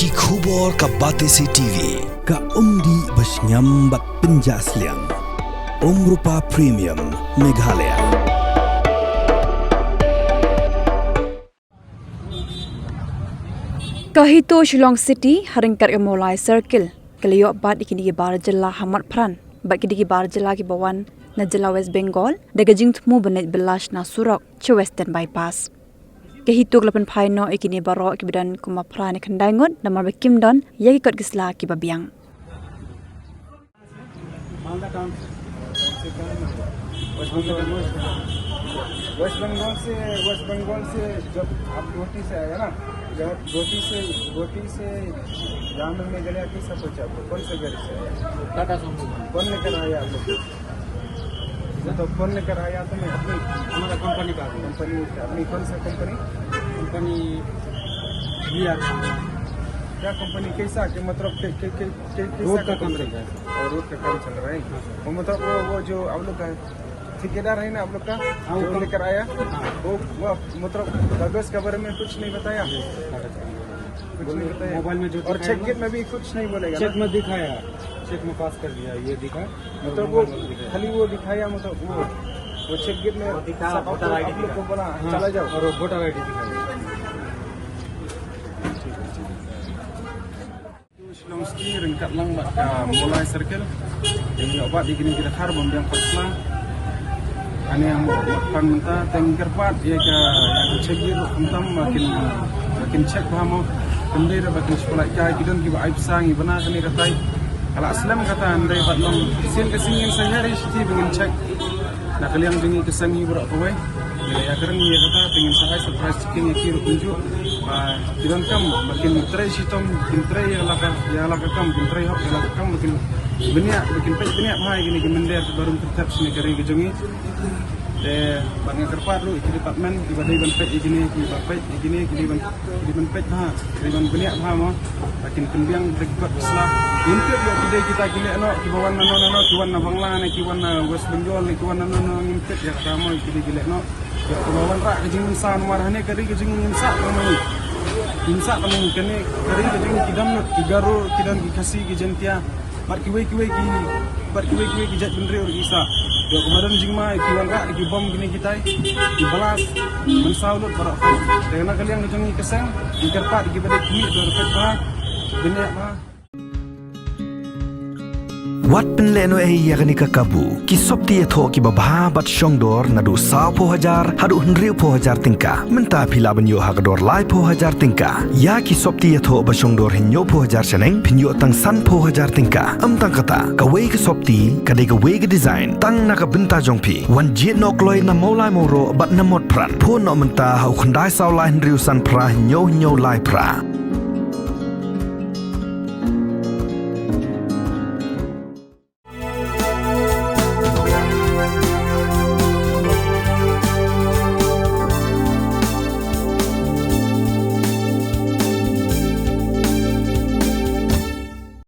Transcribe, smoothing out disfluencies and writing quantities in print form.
Ki khubor ka Batesi TV. Ka umdi basnyambat penjaslian. Rupa Premium Meghalaya. Ka Hito Shillong City haringkar mulai circle keliyok bat ikini bar Jylla Motphran bat kidi bar Jylla ki bawan na Jylla West Bengal daga jing Thmu benet Bylla Shna Surok che Western Bypass. Ka Hito glapan phaino ikini baro ki bidan ku Motphran khandai ngot namar bekim don yagi kot gisla ki babiang. West Bengal से जब आप रोटी से आया ना, जब रोटी से जाम में गले आके सब कुछ आपको कौन से घर से आया? कौन लेकर आया आप लोग? तो कौन लेकर आया तो मैं अपनी हमारा कंपनी अपनी कौन सा कंपनी क्या कंपनी कैसा कि मतलब रोड का काम चल रहा है और रोड का काम चल रहा है वो मतलब वो जो आप लोग का ठेकेदार है ना आप लोग का जो लेकर आया वो मतलब कागज के बारे में कुछ नहीं बताया मोबाइल में जो और चेक में भी कुछ नहीं बोलेगा चेक में दिखाया चेक में पास कर दिया ये दिखा मतलब वो खाली वो दिखाया मतलब वो चेक गेट में वोटर आईडी को बोला चला जाओ और वोटर आईडी दिखाया Longski ringkat lang mulai circle ini obat digini kita har bombiang persla ane yang Motphran minta tengger pat ya ka cegir entam makin cek bahamo kendir makin sekolah kai kidan ki aib sang ibana kani katai ala aslam kata andai batlong sin kesingin sehari sih pengen cek nak kalian dengi kesangi berak kowe ya kereng ya kata pengen sakai surprise cikin kiri tunjuk kidan kam makin tray sitom makin tray ya laka kam makin tray hop ya laka kam makin banyak bahaya gini kemender baru tetap sini kari kejongi bang kerpat lu ikut departmen tiba-tiba pet igini ban pet ha ban banyak bahaya mo makin kembiang rekod selah input ya kita gile no kibawan no kiwan na bangla ne kiwan na West Bengal ne kiwan na no input ya kamo gile no ya kibawan rak kejing san warane kari kejing insa kamo insa kamo kene kari kejing kidam no kigaro kidan dikasih kijentia bar kiwe ki jat bendre or isa yo kemarin jingma kiwan rak ki bom gini kita di balas mensaulut barak karena kalian ngejongi keseng di kerpat ki bade kimi do repet ba banyak ba Wat penleno yakni kakabu ki sopti etho ki babha bat shongdor nadu sa po hajar hadu hnriu po hajar tingka menta phila banyo hagador lai po hajar tingka ya ki sopti etho ba shongdor hinyo po hajar chaneng phinyo tang san po hajar tingka tang kata ka wei ki sopti ka de ka wei ki design tang na ka binta jongpi wan jit nok loi na maulai moro bat na Motphran pho no menta hau khandai saw lai hnriu san pra hinyo lai pra